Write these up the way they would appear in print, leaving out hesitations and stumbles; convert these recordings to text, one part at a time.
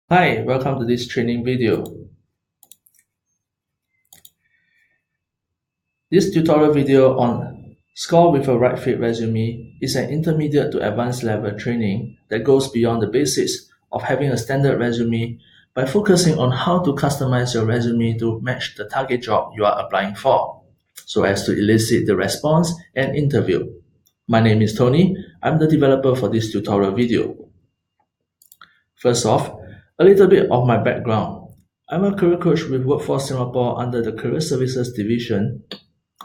Hi, welcome to this training video. This tutorial video on Score with a Right Fit Resume is an intermediate to advanced level training that goes beyond the basics of having a standard resume by focusing on how to customize your resume to match the target job you are applying for, so as to elicit the response and interview. My name is Tony. I'm the developer for this tutorial video. First off, a little bit of my background. I'm a career coach with Workforce Singapore under the Career Services Division.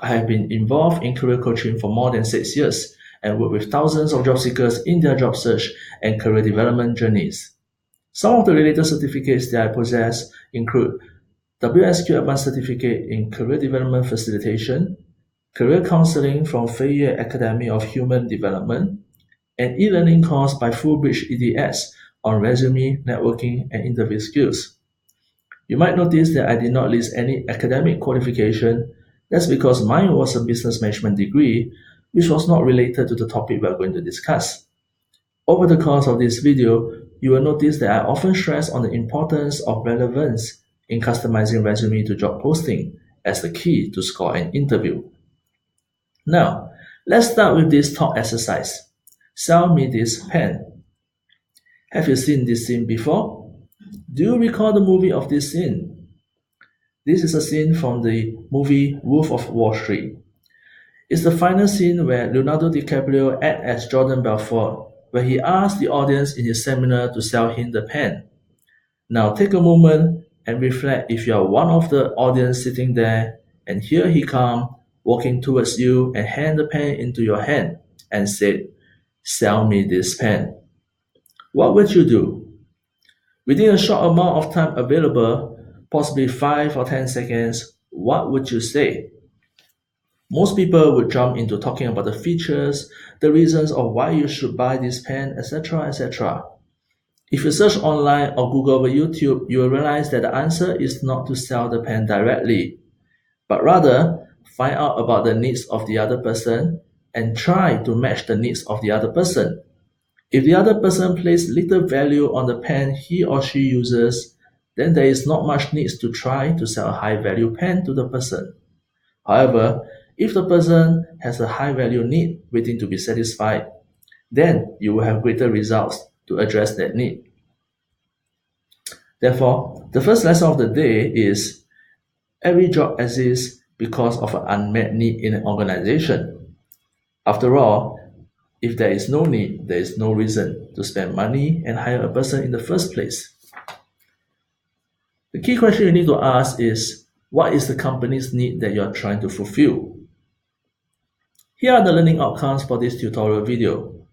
I have been involved in career coaching for more than 6 years and work with thousands of job seekers in their job search and career development journeys. Some of the related certificates that I possess include WSQ Advanced Certificate in Career Development Facilitation, Career Counseling from Feiye Academy of Human Development, an e-learning course by Fullbridge EDX on resume, networking, and interview skills. You might notice that I did not list any academic qualification. That's because mine was a business management degree, which was not related to the topic we are going to discuss. Over the course of this video, you will notice that I often stress on the importance of relevance in customizing resume to job posting as the key to score an interview. Now, let's start with this thought exercise. Sell me this pen. Have you seen this scene before? Do you recall the movie of this scene? This is a scene from the movie Wolf of Wall Street. It's the final scene where Leonardo DiCaprio acts as Jordan Belfort, where he asks the audience in his seminar to sell him the pen. Now take a moment and reflect if you are one of the audience sitting there, and here he comes, walking towards you and hand the pen into your hand and said, "Sell me this pen." What would you do? Within a short amount of time available, possibly 5 or 10 seconds, what would you say? Most people would jump into talking about the features, the reasons of why you should buy this pen, etc., etc. If you search online or Google over YouTube, you will realize that the answer is not to sell the pen directly, but rather find out about the needs of the other person and try to match the needs of the other person. If the other person places little value on the pen he or she uses, then there is not much need to try to sell a high-value pen to the person. However, if the person has a high-value need waiting to be satisfied, then you will have greater results to address that need. Therefore, the first lesson of the day is every job exists because of an unmet need in an organization. After all, if there is no need, there is no reason to spend money and hire a person in the first place. The key question you need to ask is, what is the company's need that you are trying to fulfill? Here are the learning outcomes for this tutorial video.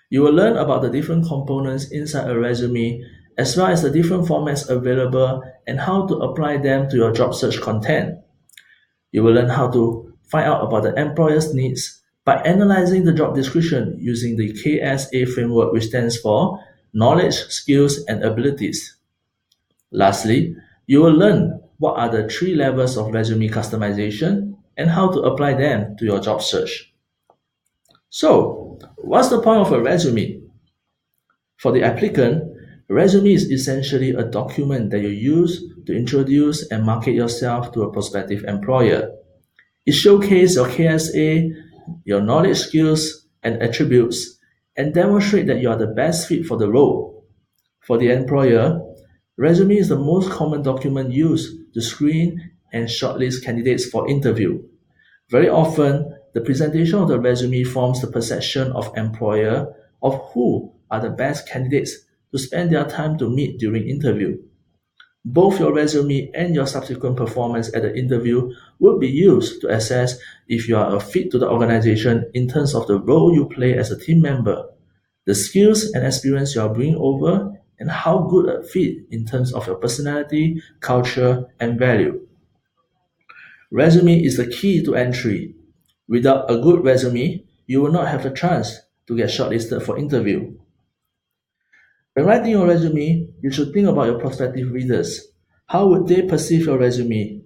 You will learn about the different components inside a resume, as well as the different formats available and how to apply them to your job search content. You will learn how to find out about the employer's needs by analyzing the job description using the KSA framework, which stands for Knowledge, Skills, and Abilities. Lastly, you will learn what are the 3 levels of resume customization and how to apply them to your job search. So, what's the point of a resume? For the applicant, a resume is essentially a document that you use to introduce and market yourself to a prospective employer. It showcases your KSA, your knowledge, skills, and attributes, and demonstrate that you are the best fit for the role. For the employer, resume is the most common document used to screen and shortlist candidates for interview. Very often, the presentation of the resume forms the perception of employer of who are the best candidates to spend their time to meet during interview. Both your resume and your subsequent performance at the interview would be used to assess if you are a fit to the organization in terms of the role you play as a team member, the skills and experience you are bringing over, and how good a fit in terms of your personality, culture, and value. Resume is the key to entry. Without a good resume, you will not have the chance to get shortlisted for interview. When writing your resume, you should think about your prospective readers. How would they perceive your resume?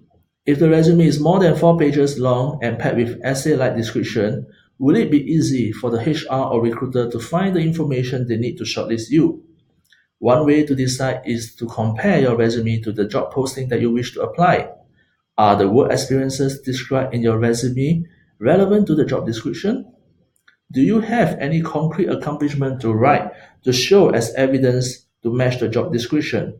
If the resume is more than 4 pages long and packed with essay-like description, will it be easy for the HR or recruiter to find the information they need to shortlist you? One way to decide is to compare your resume to the job posting that you wish to apply. Are the work experiences described in your resume relevant to the job description? Do you have any concrete accomplishment to write to show as evidence to match the job description?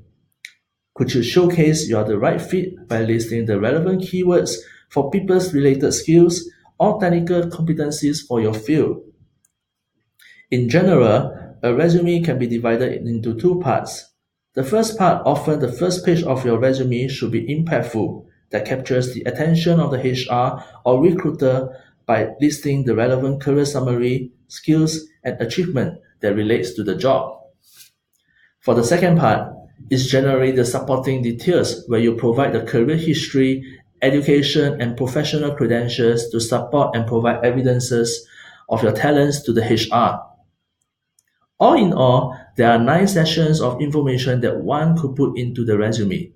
Could you showcase you are the right fit by listing the relevant keywords for people's related skills or technical competencies for your field? In general, a resume can be divided into two parts. The first part, often the first page of your resume, should be impactful, that captures the attention of the HR or recruiter by listing the relevant career summary, skills, and achievement that relates to the job. For the second part, is generally the supporting details where you provide the career history, education, and professional credentials to support and provide evidences of your talents to the HR. All in all, there are 9 sessions of information that one could put into the resume.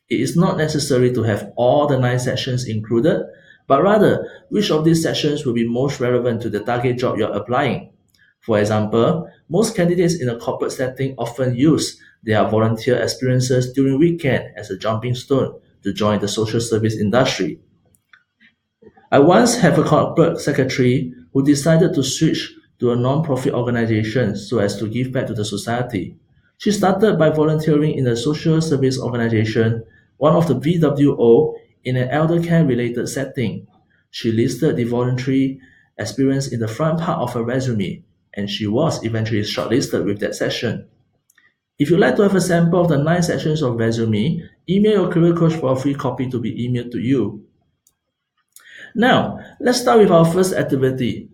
It is not necessary to have all the 9 sections included, but rather, which of these sections will be most relevant to the target job you're applying. For example, most candidates in a corporate setting often use their volunteer experiences during weekend as a jumping stone to join the social service industry. I once have a corporate secretary who decided to switch to a non-profit organization so as to give back to the society. She started by volunteering in a social service organization, one of the VWO, in an elder care related setting. She listed the voluntary experience in the front part of her resume, and she was eventually shortlisted with that session. If you'd like to have a sample of the 9 sections of resume, email your career coach for a free copy to be emailed to you. Now, let's start with our first activity.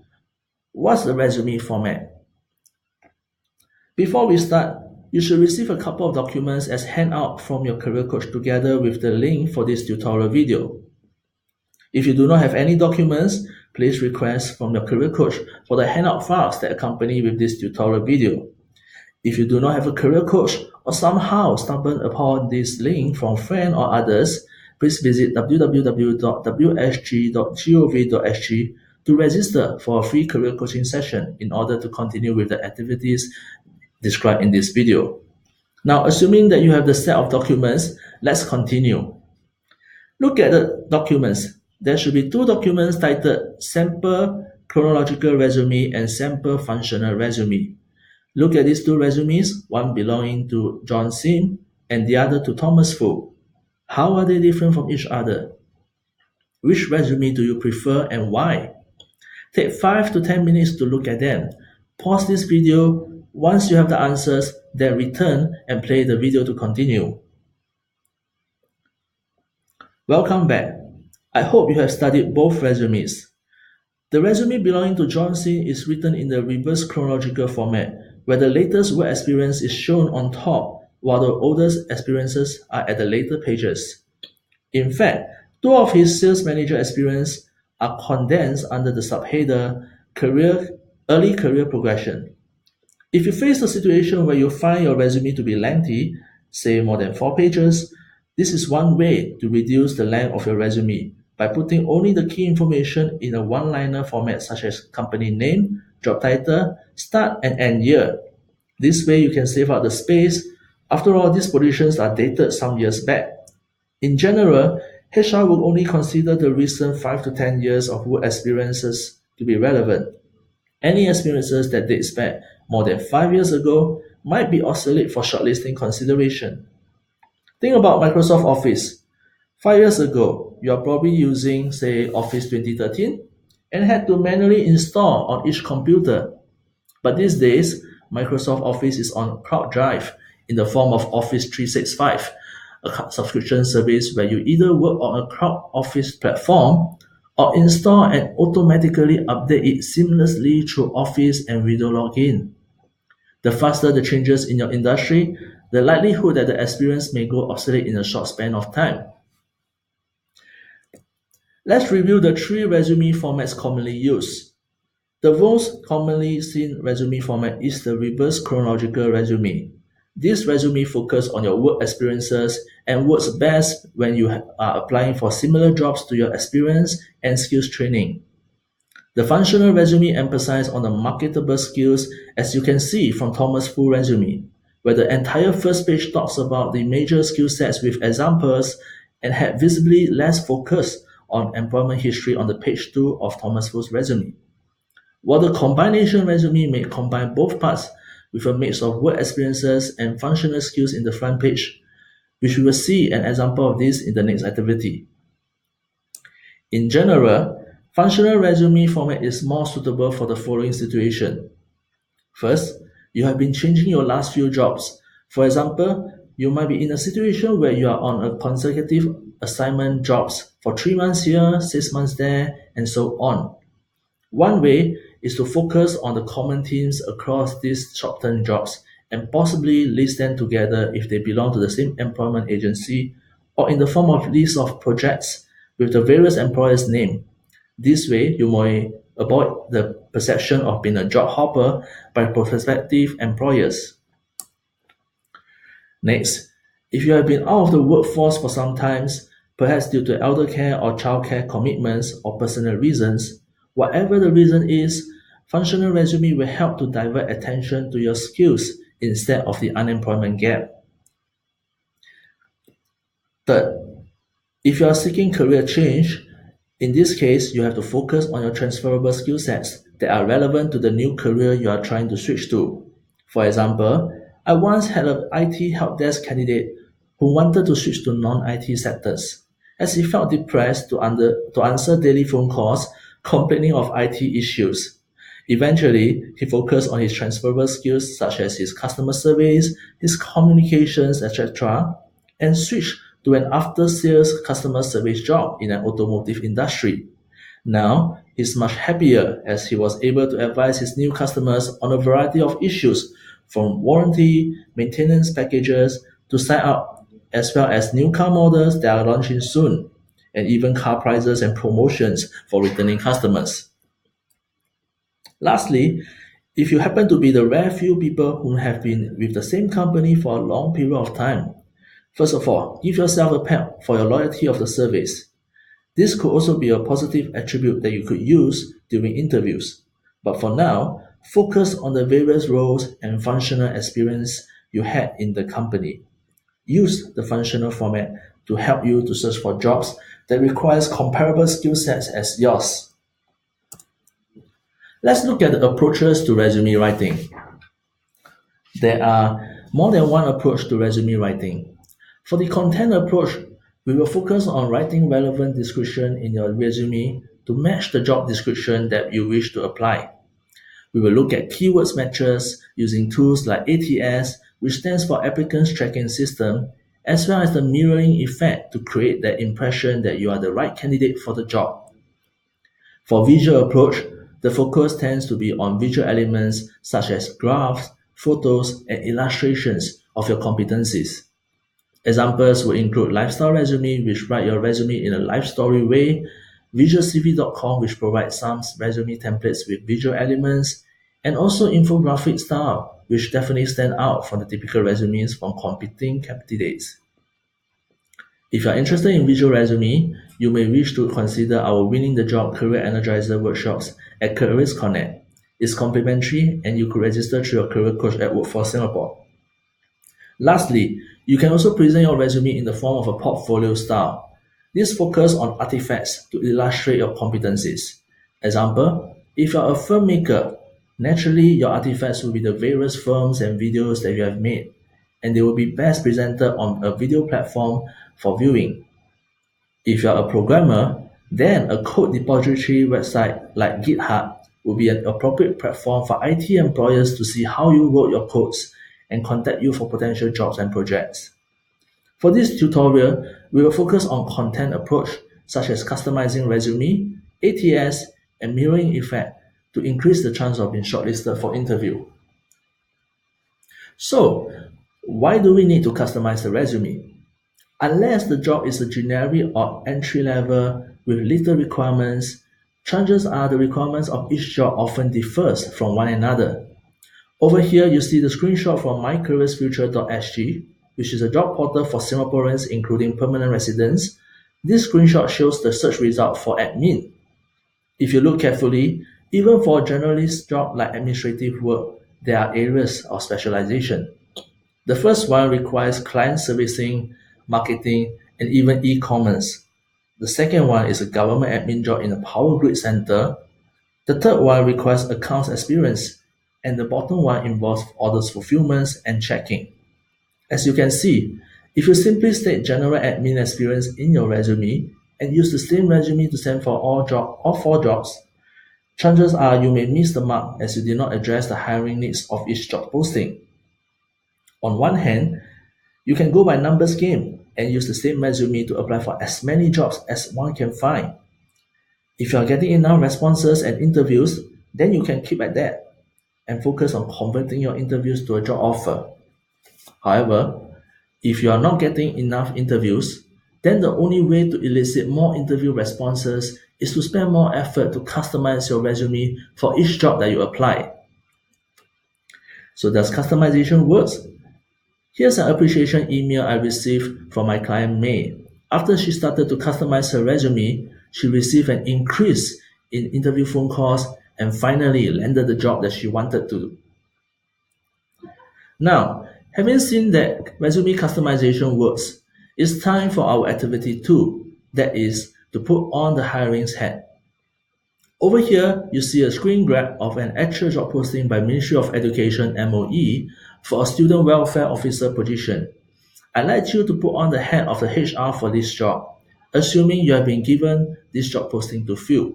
What's the resume format? Before we start, you should receive a couple of documents as handout from your career coach together with the link for this tutorial video. If you do not have any documents, please request from your career coach for the handout files that accompany with this tutorial video. If you do not have a career coach or somehow stumbled upon this link from friends or others, please visit www.wsg.gov.sg to register for a free career coaching session in order to continue with the activities described in this video. Now, assuming that you have the set of documents, let's continue. Look at the documents. There should be 2 documents titled Sample Chronological Resume and Sample Functional Resume. Look at these 2 resumes, one belonging to John Sim and the other to Thomas Fu. How are they different from each other? Which resume do you prefer and why? Take 5 to 10 minutes to look at them. Pause this video. Once you have the answers, then return and play the video to continue. Welcome back. I hope you have studied both resumes. The resume belonging to John Sim is written in the reverse chronological format, where the latest work experience is shown on top, while the oldest experiences are at the later pages. In fact, 2 of his sales manager experience are condensed under the subheader Early Career Progression. If you face a situation where you find your resume to be lengthy, say more than 4 pages, this is one way to reduce the length of your resume by putting only the key information in a one-liner format such as company name, job title, start and end year. This way you can save out the space. After all, these positions are dated some years back. In general, HR will only consider the recent 5 to 10 years of work experiences to be relevant. Any experiences that dates back more than 5 years ago might be obsolete for shortlisting consideration. Think about Microsoft Office. 5 years ago, you are probably using, say, Office 2013 and had to manually install on each computer. But these days, Microsoft Office is on cloud drive in the form of Office 365, a subscription service where you either work on a cloud Office platform or install and automatically update it seamlessly through Office and video login. The faster the changes in your industry, the likelihood that the experience may go obsolete in a short span of time. Let's review the 3 resume formats commonly used. The most commonly seen resume format is the reverse chronological resume. This resume focuses on your work experiences and works best when you are applying for similar jobs to your experience and skills training. The functional resume emphasizes on the marketable skills, as you can see from Thomas Fu's resume. where the entire first page talks about the major skill sets with examples and had visibly less focus on employment history on the page 2 of Thomas Fu's resume. While the combination resume may combine both parts with a mix of work experiences and functional skills in the front page, which we will see an example of this in the next activity. In general, functional resume format is more suitable for the following situation. First, you have been changing your last few jobs. For example, you might be in a situation where you are on a consecutive assignment jobs for 3 months here, 6 months there, and so on. One way is to focus on the common themes across these short-term jobs and possibly list them together if they belong to the same employment agency or in the form of lists of projects with the various employers' name. This way, you may avoid the perception of being a job hopper by prospective employers. Next, if you have been out of the workforce for some time, perhaps due to elder care or childcare commitments or personal reasons, whatever the reason is, functional resume will help to divert attention to your skills instead of the unemployment gap. Third, if you are seeking career change, in this case, you have to focus on your transferable skill sets that are relevant to the new career you are trying to switch to. For example, I once had an IT help desk candidate who wanted to switch to non-IT sectors, as he felt depressed to answer daily phone calls complaining of IT issues. Eventually, he focused on his transferable skills such as his customer service, his communications, etc., and switched to an after-sales customer service job in an automotive industry. Now, he's much happier as he was able to advise his new customers on a variety of issues from warranty, maintenance packages to sign up, as well as new car models that are launching soon, and even car prices and promotions for returning customers. Lastly, if you happen to be the rare few people who have been with the same company for a long period of time, first of all, give yourself a pat for your loyalty of the service. This could also be a positive attribute that you could use during interviews. But for now, focus on the various roles and functional experience you had in the company. Use the functional format to help you to search for jobs that requires comparable skill sets as yours. Let's look at the approaches to resume writing. There are more than one approach to resume writing. For the content approach, we will focus on writing relevant description in your resume to match the job description that you wish to apply. We will look at keywords matches using tools like ATS, which stands for Applicants Tracking System, as well as the mirroring effect to create the impression that you are the right candidate for the job. For visual approach, the focus tends to be on visual elements such as graphs, photos, and illustrations of your competencies. Examples will include Lifestyle Resume, which write your resume in a life story way, visualcv.com, which provides some resume templates with visual elements, and also infographic style, which definitely stand out from the typical resumes from competing candidates. If you are interested in visual resume, you may wish to consider our Winning the Job Career Energizer workshops at Careers Connect. It's complimentary and you could register through your career coach at Workforce Singapore. Lastly, you can also present your resume in the form of a portfolio style. This focuses on artifacts to illustrate your competencies. Example, if you are a filmmaker, naturally your artifacts will be the various films and videos that you have made, and they will be best presented on a video platform for viewing. If you are a programmer, then a code depository website like GitHub will be an appropriate platform for IT employers to see how you wrote your codes and contact you for potential jobs and projects. For this tutorial, we will focus on content approach such as customizing resume, ATS, and mirroring effect to increase the chance of being shortlisted for interview. So, why do we need to customize the resume? Unless the job is a generic or entry level with little requirements, chances are the requirements of each job often differs from one another. Over here, you see the screenshot from mycareersfuture.sg, which is a job portal for Singaporeans including permanent residents. This screenshot shows the search result for admin. If you look carefully, even for a generalist job like administrative work, there are areas of specialization. The first one requires client servicing, marketing, and even e-commerce. The second one is a government admin job in a power grid center. The third one requires accounts experience, and the bottom one involves orders fulfillment and checking. As you can see, if you simply state general admin experience in your resume and use the same resume to send for all four jobs, chances are you may miss the mark as you did not address the hiring needs of each job posting. On one hand, you can go by numbers game and use the same resume to apply for as many jobs as one can find. If you are getting enough responses and interviews, then you can keep at that and focus on converting your interviews to a job offer. However, if you are not getting enough interviews, then the only way to elicit more interview responses is to spend more effort to customize your resume for each job that you apply. So does customization work? Here's an appreciation email I received from my client May. After she started to customize her resume, she received an increase in interview phone calls and finally landed the job that she wanted to. Now, having seen that resume customization works, it's time for our activity 2, that is, to put on the hiring's hat. Over here, you see a screen grab of an actual job posting by Ministry of Education MOE for a student welfare officer position. I'd like you to put on the hat of the HR for this job, assuming you have been given this job posting to fill.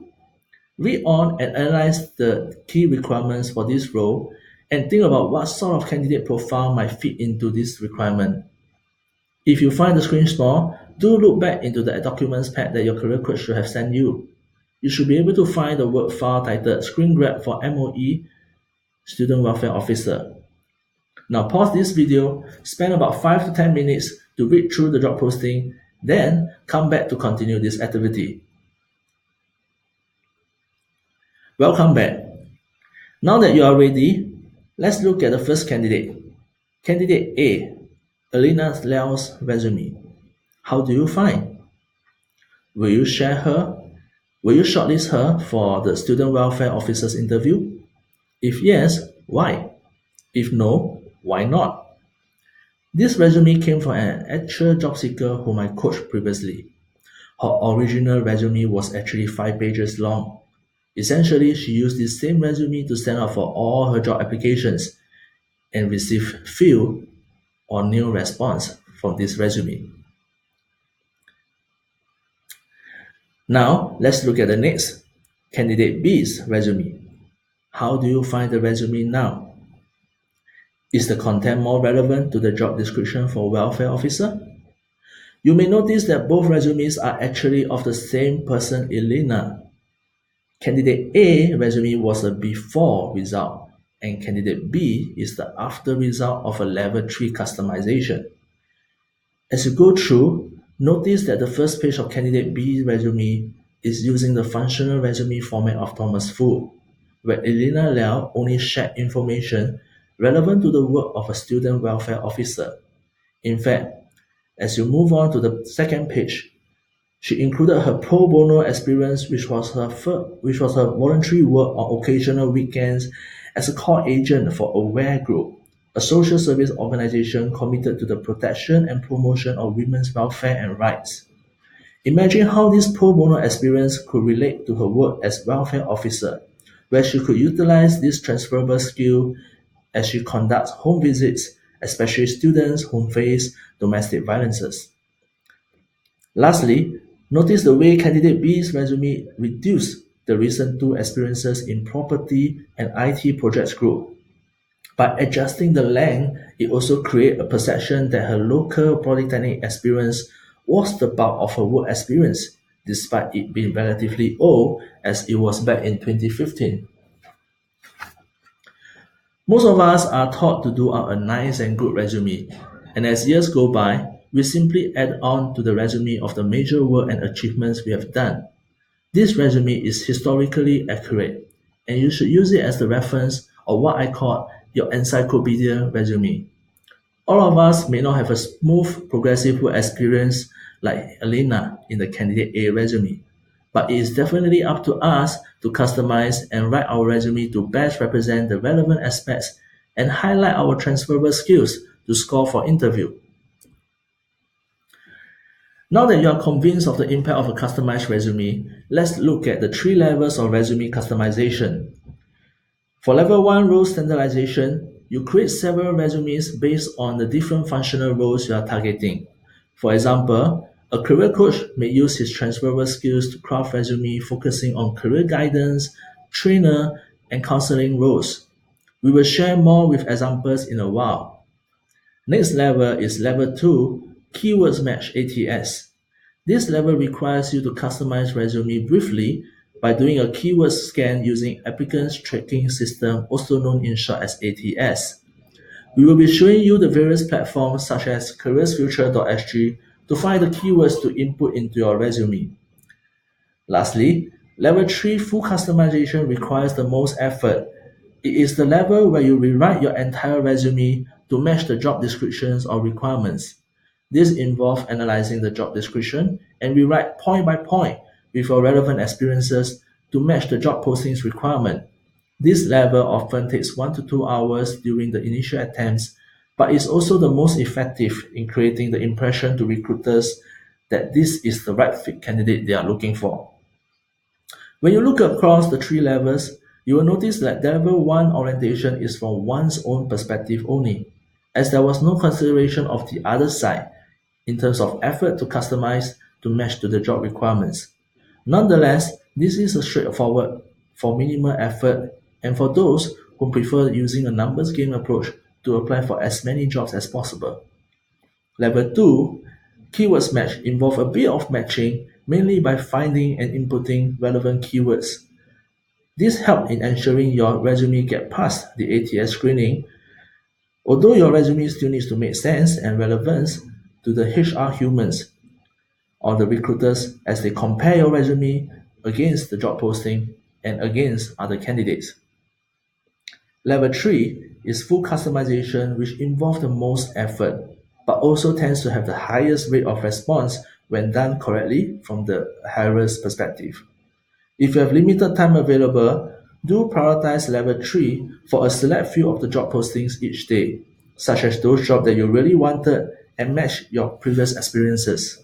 Read on and analyze the key requirements for this role and think about what sort of candidate profile might fit into this requirement. If you find the screen small, do look back into the documents pad that your career coach should have sent you. You should be able to find the Word file titled Screen Grab for MOE Student Welfare Officer. Now pause this video, spend about 5 to 10 minutes to read through the job posting, then come back to continue this activity. Welcome back. Now that you are ready, let's look at the first candidate. Candidate A, Elena Liao's resume. How do you find? Will you share her? Will you shortlist her for the Student Welfare Officer's interview? If yes, why? If no, why not? This resume came from an actual job seeker whom I coached previously. Her original resume was actually 5 pages long. Essentially, she used this same resume to send out for all her job applications and received few or nil response from this resume. Now, let's look at the next, candidate B's resume. How do you find the resume now? Is the content more relevant to the job description for welfare officer? You may notice that both resumes are actually of the same person, Elena. Candidate A resume was a before result, and candidate B is the after result of a level 3 customization. As you go through, notice that the first page of candidate B's resume is using the functional resume format of Thomas Fu, where Elena Liao only shared information relevant to the work of a student welfare officer. In fact, as you move on to the second page, she included her pro bono experience, which was her voluntary work on occasional weekends as a call agent for Aware Group, a social service organization committed to the protection and promotion of women's welfare and rights. Imagine how this pro bono experience could relate to her work as welfare officer, where she could utilize this transferable skill as she conducts home visits, especially students who face domestic violences. Lastly, notice the way candidate B's resume reduced the recent 2 experiences in property and IT projects group. By adjusting the length, it also created a perception that her local polytechnic experience was the bulk of her work experience, despite it being relatively old as it was back in 2015. Most of us are taught to do out a nice and good resume, and as years go by, we simply add on to the resume of the major work and achievements we have done. This resume is historically accurate, and you should use it as the reference of what I call your encyclopedia resume. All of us may not have a smooth, progressive work experience like Elena in the candidate A resume, but it is definitely up to us to customize and write our resume to best represent the relevant aspects and highlight our transferable skills to score for interview. Now that you are convinced of the impact of a customized resume, let's look at the 3 levels of resume customization. For level 1 role standardization, you create several resumes based on the different functional roles you are targeting. For example, a career coach may use his transferable skills to craft resume focusing on career guidance, trainer, and counseling roles. We will share more with examples in a while. Next level is level 2, Keywords Match ATS. This level requires you to customize resume briefly by doing a keyword scan using Applicants Tracking System, also known in short as ATS. We will be showing you the various platforms such as careersfuture.sg to find the keywords to input into your resume. Lastly, level 3 full customization requires the most effort. It is the level where you rewrite your entire resume to match the job descriptions or requirements. This involves analyzing the job description and rewrite point by point with your relevant experiences to match the job posting's requirement. This level often takes 1 to 2 hours during the initial attempts, but is also the most effective in creating the impression to recruiters that this is the right fit candidate they are looking for. When you look across the 3 levels, you will notice that level 1 orientation is from one's own perspective only, as there was no consideration of the other side in terms of effort to customize to match to the job requirements. Nonetheless, this is a straightforward for minimal effort and for those who prefer using a numbers game approach to apply for as many jobs as possible. Level 2, Keywords Match, involve a bit of matching, mainly by finding and inputting relevant keywords. This helps in ensuring your resume get past the ATS screening, although your resume still needs to make sense and relevance to the HR humans or the recruiters as they compare your resume against the job posting and against other candidates. Level 3 is full customization, which involves the most effort, but also tends to have the highest rate of response when done correctly from the hirer's perspective. If you have limited time available, do prioritize level 3 for a select few of the job postings each day, such as those jobs that you really wanted and match your previous experiences.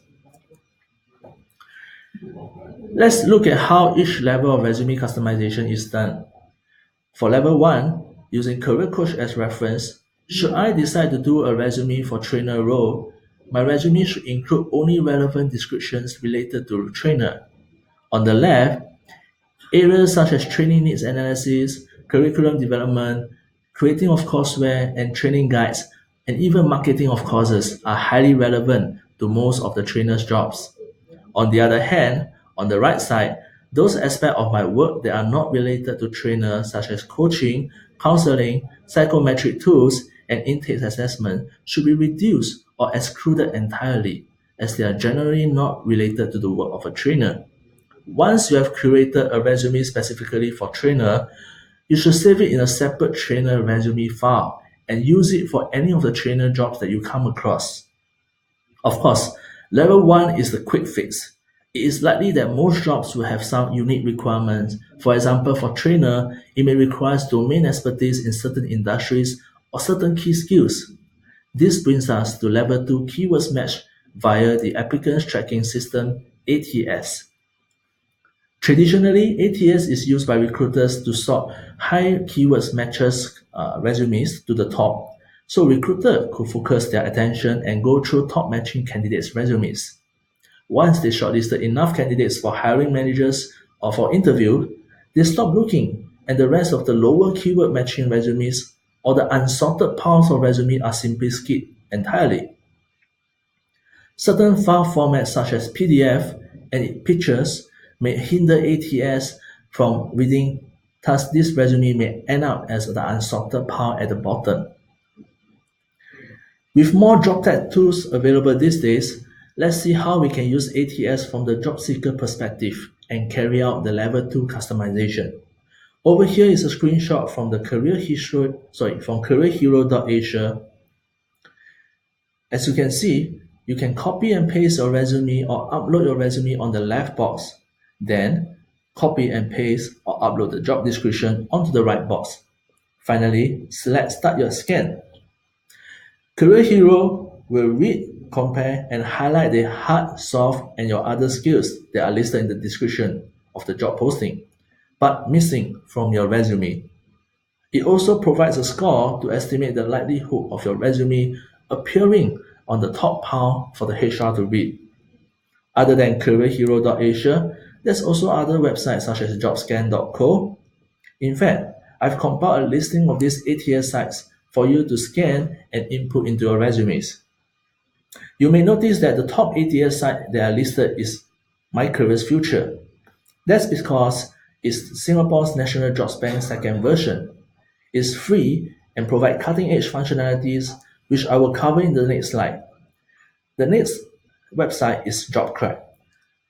Let's look at how each level of resume customization is done. For level 1, using Career Coach as reference, should I decide to do a resume for trainer role, my resume should include only relevant descriptions related to trainer. On the left, areas such as training needs analysis, curriculum development, creating of courseware and training guides, and even marketing of courses are highly relevant to most of the trainer's jobs. On the other hand, on the right side, those aspects of my work that are not related to trainers such as coaching, counseling, psychometric tools, and intake assessment should be reduced or excluded entirely, as they are generally not related to the work of a trainer. Once you have curated a resume specifically for trainer, you should save it in a separate trainer resume file and use it for any of the trainer jobs that you come across. Of course, level 1 is the quick fix. It is likely that most jobs will have some unique requirements. For example, for trainer, it may require domain expertise in certain industries or certain key skills. This brings us to level 2 keywords match via the Applicants Tracking System, ATS. Traditionally, ATS is used by recruiters to sort high keywords matches resumes to the top, so recruiters could focus their attention and go through top matching candidates' resumes. Once they shortlisted enough candidates for hiring managers or for interview, they stop looking, and the rest of the lower keyword matching resumes or the unsorted piles of resumes are simply skipped entirely. Certain file formats such as PDF and pictures may hinder ATS from reading, thus this resume may end up as the unsorted pile at the bottom. With more job tag tools available these days, let's see how we can use ATS from the job seeker perspective and carry out the level 2 customization. Over here is a screenshot from the from careerhero.asia. As you can see, you can copy and paste your resume or upload your resume on the left box. Then, copy and paste or upload the job description onto the right box. Finally, select Start Your Scan. Career Hero will read, compare, and highlight the hard, soft, and your other skills that are listed in the description of the job posting, but missing from your resume. It also provides a score to estimate the likelihood of your resume appearing on the top pile for the HR to read. Other than careerhero.asia, there's also other websites such as jobscan.co. In fact, I've compiled a listing of these ATS sites for you to scan and input into your resumes. You may notice that the top ATS site that are listed is My Careers Future. That's because it's Singapore's National Jobs Bank second version. It's free and provide cutting-edge functionalities, which I will cover in the next slide. The next website is JobCrack.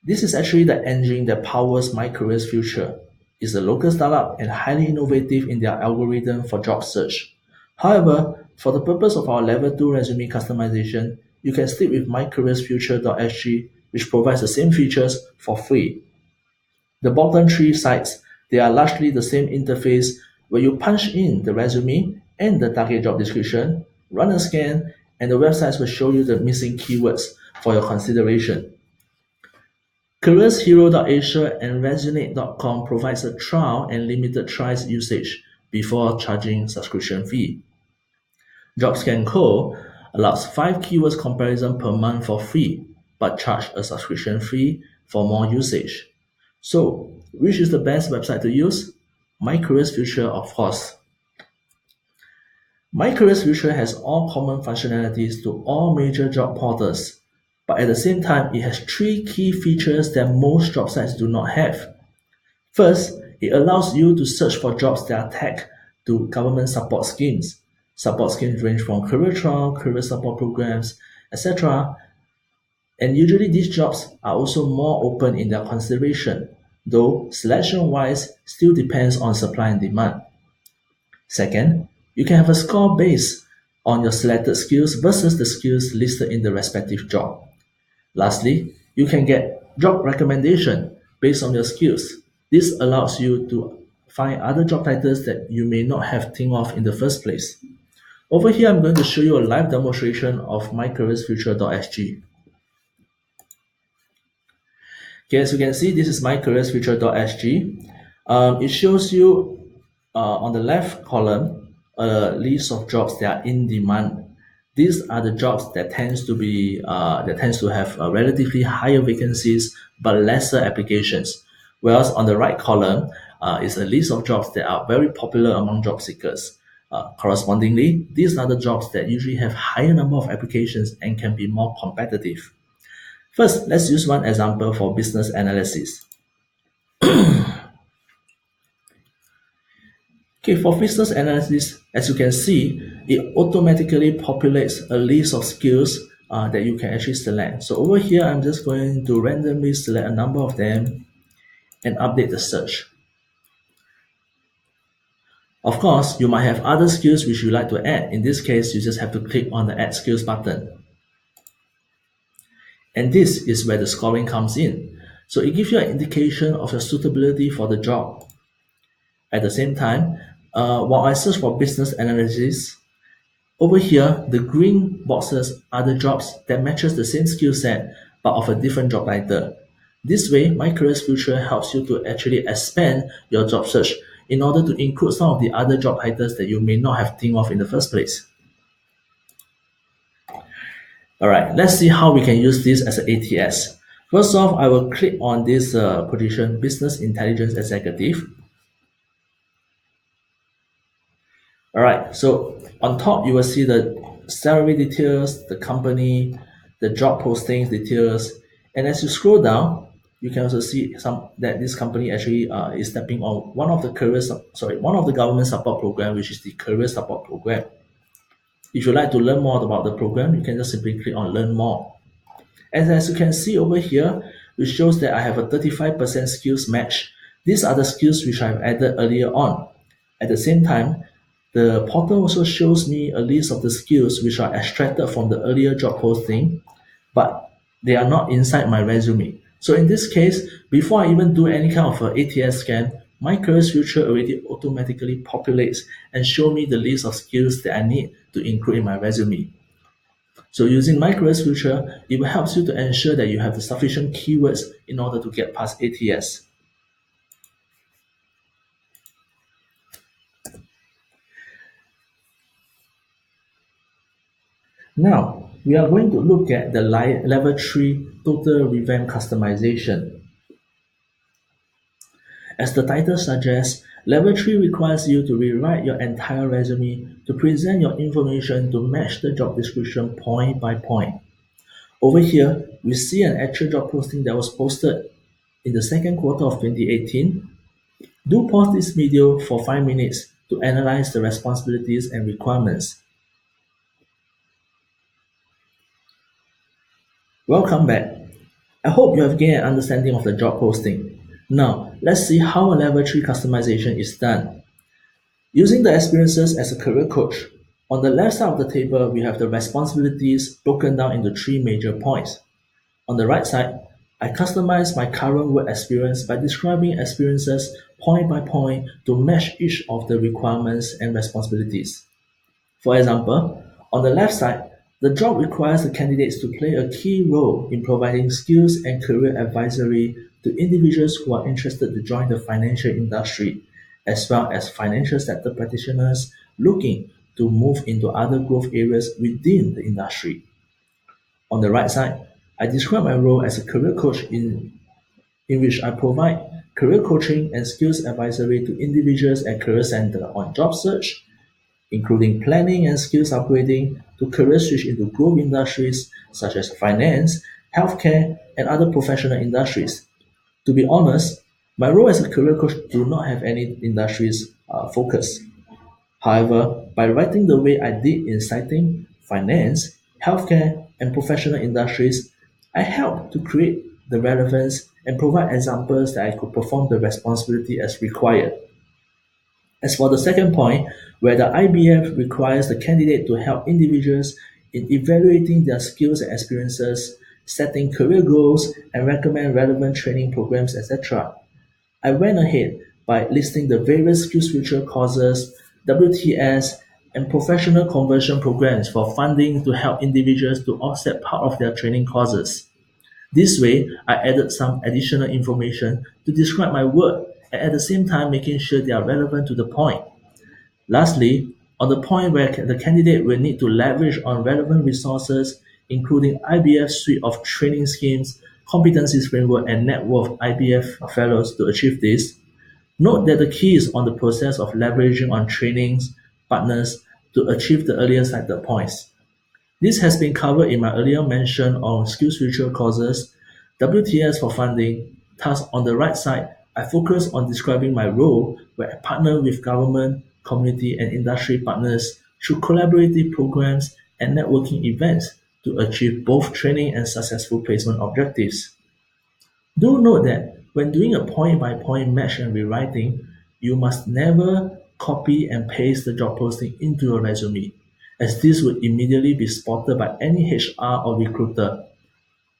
This is actually the engine that powers My Careers Future. It's a local startup and highly innovative in their algorithm for job search. However, for the purpose of our level 2 resume customization, you can stick with mycareersfuture.sg, which provides the same features for free. The bottom three sites, they are largely the same interface where you punch in the resume and the target job description, run a scan, and the websites will show you the missing keywords for your consideration. CareersHero.asia and Resonate.com provides a trial and limited tries usage before charging subscription fee. JobScan.co allows 5 keywords comparison per month for free, but charge a subscription fee for more usage. So, which is the best website to use? My Careers Future, of course. My Careers Future has all common functionalities to all major job portals, but at the same time, it has 3 key features that most job sites do not have. First, it allows you to search for jobs that are tagged to government support schemes. Support schemes range from career trial, career support programs, etc. And usually these jobs are also more open in their consideration, though selection-wise still depends on supply and demand. Second, you can have a score based on your selected skills versus the skills listed in the respective job. Lastly, you can get job recommendation based on your skills. This allows you to find other job titles that you may not have think of in the first place. Over here, I'm going to show you a live demonstration of mycareersfuture.sg. Okay, as you can see, this is mycareersfuture.sg. It shows you on the left column a list of jobs that are in demand. These are the jobs that tends to have relatively higher vacancies but lesser applications. Whereas on the right column is a list of jobs that are very popular among job seekers. Correspondingly, these are the jobs that usually have higher number of applications and can be more competitive. First, let's use one example for business analysis. Okay, for business analysis, as you can see, it automatically populates a list of skills that you can actually select. So over here, I'm just going to randomly select a number of them and update the search. Of course, you might have other skills which you like to add. In this case, you just have to click on the Add Skills button. And this is where the scoring comes in. So it gives you an indication of your suitability for the job. At the same time, while I search for business analysis, over here, the green boxes are the jobs that matches the same skill set but of a different job title. This way, My Careers Future helps you to actually expand your job search in order to include some of the other job titles that you may not have think of in the first place. Alright, let's see how we can use this as an ATS. First off, I will click on this position, Business Intelligence Executive. Alright, so on top you will see the salary details, the company, the job postings details, and as you scroll down, you can also see that this company actually is stepping on one of the government support program, which is the career support program. If you'd like to learn more about the program, you can just simply click on Learn More. And as you can see over here, it shows that I have a 35% skills match. These are the skills which I've added earlier on. At the same time, the portal also shows me a list of the skills which are extracted from the earlier job posting, but they are not inside my resume. So in this case, before I even do any kind of ATS scan, My Careers Future already automatically populates and show me the list of skills that I need to include in my resume. So using My Careers Future, it will help you to ensure that you have the sufficient keywords in order to get past ATS. Now, we are going to look at the level 3 total revamp customization. As the title suggests, level 3 requires you to rewrite your entire resume to present your information to match the job description point by point. Over here, we see an actual job posting that was posted in the second quarter of 2018. Do pause this video for 5 minutes to analyze the responsibilities and requirements. Welcome back. I hope you have gained an understanding of the job posting. Now, let's see how a level 3 customization is done. Using the experiences as a career coach, on the left side of the table, we have the responsibilities broken down into 3 major points. On the right side, I customize my current work experience by describing experiences point by point to match each of the requirements and responsibilities. For example, on the left side, the job requires the candidates to play a key role in providing skills and career advisory to individuals who are interested to join the financial industry, as well as financial sector practitioners looking to move into other growth areas within the industry. On the right side, I describe my role as a career coach in which I provide career coaching and skills advisory to individuals at career center on job search, including planning and skills upgrading to career switch into growth industries such as finance, healthcare, and other professional industries. To be honest, my role as a career coach do not have any industries focus. However, by writing the way I did in citing finance, healthcare, and professional industries, I helped to create the relevance and provide examples that I could perform the responsibility as required. As for the second point, where the IBF requires the candidate to help individuals in evaluating their skills and experiences, setting career goals, and recommend relevant training programs, etc. I went ahead by listing the various SkillsFuture courses, WTS, and professional conversion programs for funding to help individuals to offset part of their training courses. This way, I added some additional information to describe my work and at the same time making sure they are relevant to the point. Lastly, on the point where the candidate will need to leverage on relevant resources, including IBF's suite of training schemes, competencies framework, and network of IBF fellows to achieve this, note that the key is on the process of leveraging on trainings, partners to achieve the earlier cited points. This has been covered in my earlier mention on SkillsFuture courses, WTS for funding. Thus, on the right side, I focus on describing my role where I partner with government, community, and industry partners through collaborative programs and networking events to achieve both training and successful placement objectives. Do note that when doing a point-by-point match and rewriting, you must never copy and paste the job posting into your resume, as this would immediately be spotted by any HR or recruiter.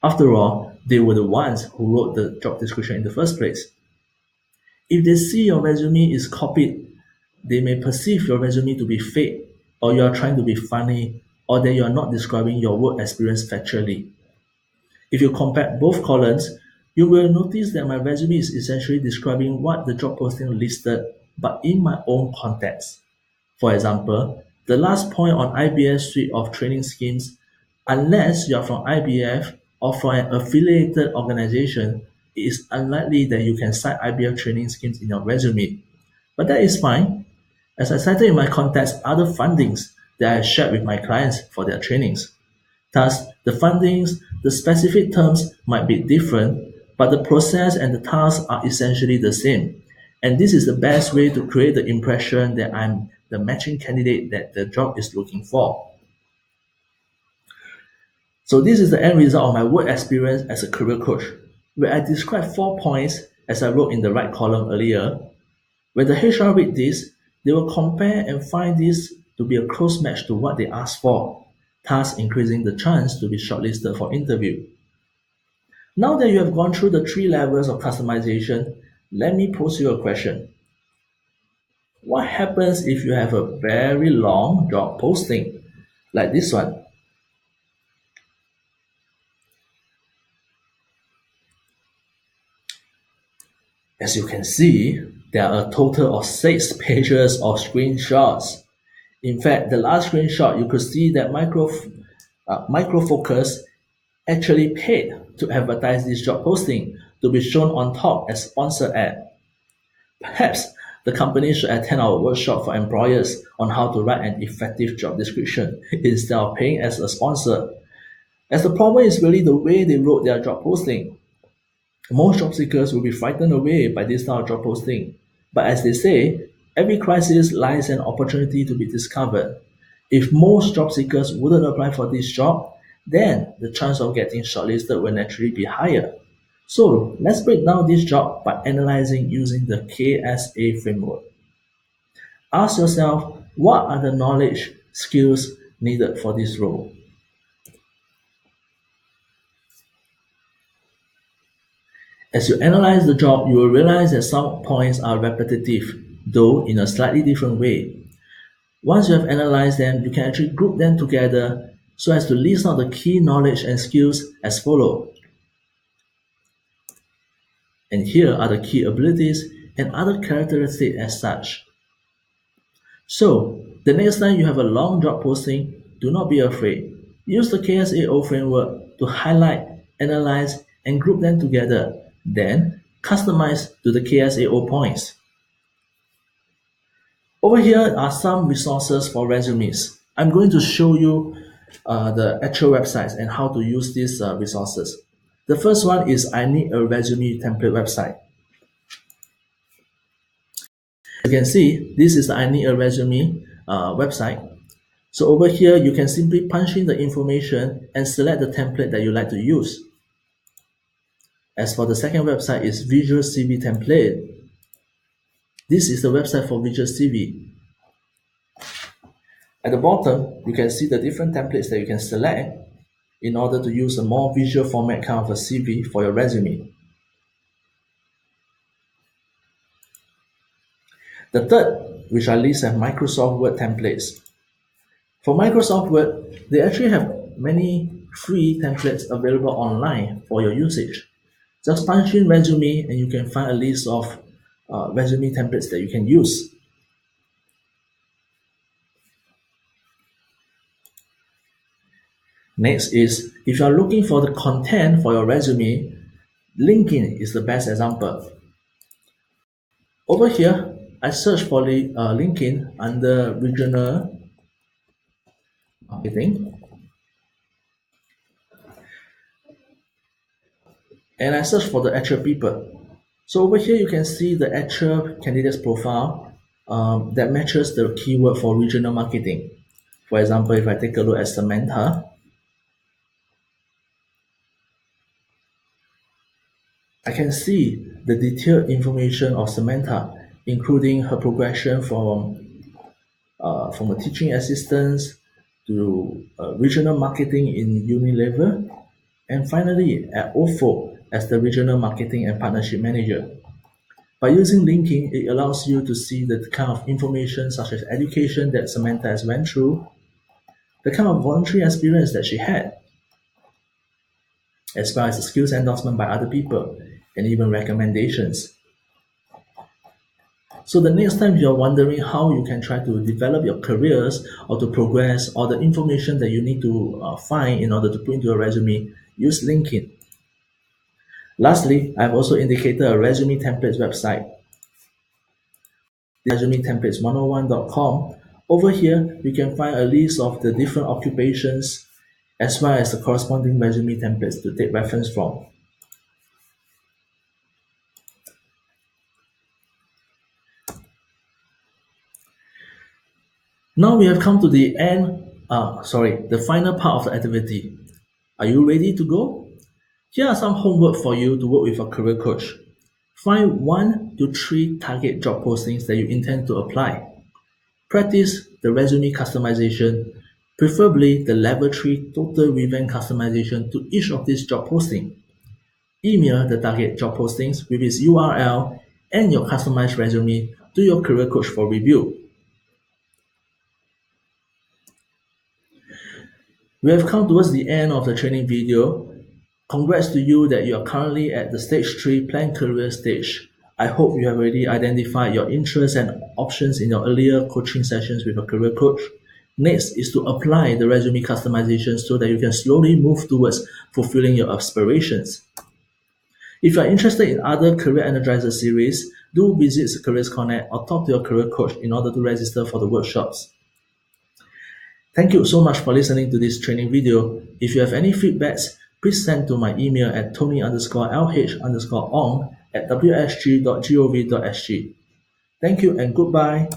After all, they were the ones who wrote the job description in the first place. If they see your resume is copied, they may perceive your resume to be fake, or you are trying to be funny, or that you are not describing your work experience factually. If you compare both columns, you will notice that my resume is essentially describing what the job posting listed, but in my own context. For example, the last point on IBF's suite of training schemes, unless you are from IBF or from an affiliated organization, it is unlikely that you can cite IBF training schemes in your resume. But that is fine, as I cited in my context other fundings that I shared with my clients for their trainings. Thus, the fundings, the specific terms might be different, but the process and the tasks are essentially the same. And this is the best way to create the impression that I'm the matching candidate that the job is looking for. So this is the end result of my work experience as a career coach, where I describe 4 points as I wrote in the right column earlier. When the HR read this, they will compare and find this to be a close match to what they asked for, thus increasing the chance to be shortlisted for interview. Now that you have gone through the 3 levels of customization, let me pose you a question. What happens if you have a very long job posting, like this one? As you can see, there are a total of 6 pages of screenshots. In fact, the last screenshot, you could see that Micro Focus actually paid to advertise this job posting to be shown on top as sponsored ad. Perhaps the company should attend our workshop for employers on how to write an effective job description instead of paying as a sponsor. As the problem is really the way they wrote their job posting. Most job seekers will be frightened away by this style of job posting. But as they say, every crisis lies an opportunity to be discovered. If most job seekers wouldn't apply for this job, then the chance of getting shortlisted will naturally be higher. So let's break down this job by analyzing using the KSA framework. Ask yourself, what are the knowledge, skills needed for this role? As you analyze the job, you will realize that some points are repetitive, though in a slightly different way. Once you have analyzed them, you can actually group them together so as to list out the key knowledge and skills as follow. And here are the key abilities and other characteristics as such. So, the next time you have a long job posting, do not be afraid. Use the KSAO framework to highlight, analyze, and group them together. Then, customize to the KSAO points. Over here are some resources for resumes. I'm going to show you the actual websites and how to use these resources. The first one is I Need a Resume template website. You can see this is the I Need a Resume website. So over here, you can simply punch in the information and select the template that you like to use. As for the second website is Visual CV Template. This is the website for Visual CV. At the bottom, you can see the different templates that you can select in order to use a more visual format kind of a CV for your resume. The third, which I list as Microsoft Word templates. For Microsoft Word, they actually have many free templates available online for your usage. Just punch in resume and you can find a list of resume templates that you can use. Next is, if you are looking for the content for your resume, LinkedIn is the best example. Over here, I search for LinkedIn under regional marketing. And I search for the actual people. So over here, you can see the actual candidate's profile that matches the keyword for regional marketing. For example, if I take a look at Samantha, I can see the detailed information of Samantha, including her progression from a teaching assistant to regional marketing in Unilever, and finally at OFO as the regional marketing and partnership manager. By using linking, it allows you to see the kind of information such as education that Samantha has went through, the kind of voluntary experience that she had, as well as the skills endorsement by other people, and even recommendations. So the next time you're wondering how you can try to develop your careers or to progress or the information that you need to find in order to put into a resume, use LinkedIn. Lastly, I've also indicated a resume templates website, resumetemplates101.com. Over here, you can find a list of the different occupations as well as the corresponding resume templates to take reference from. Now we have come to the the final part of the activity. Are you ready to go? Here are some homework for you to work with a career coach. Find 1 to 3 target job postings that you intend to apply. Practice the resume customization, preferably the level 3 total revamp customization to each of these job postings. Email the target job postings with its URL and your customized resume to your career coach for review. We have come towards the end of the training video. Congrats to you that you are currently at the stage 3 plan career stage. I hope you have already identified your interests and options in your earlier coaching sessions with a career coach. Next is to apply the resume customization so that you can slowly move towards fulfilling your aspirations. If you are interested in other Career Energizer series, do visit Careers Connect or talk to your career coach in order to register for the workshops. Thank you so much for listening to this training video. If you have any feedbacks, please send to my email at tony_lh_ong@wsg.gov.sg. Thank you and goodbye.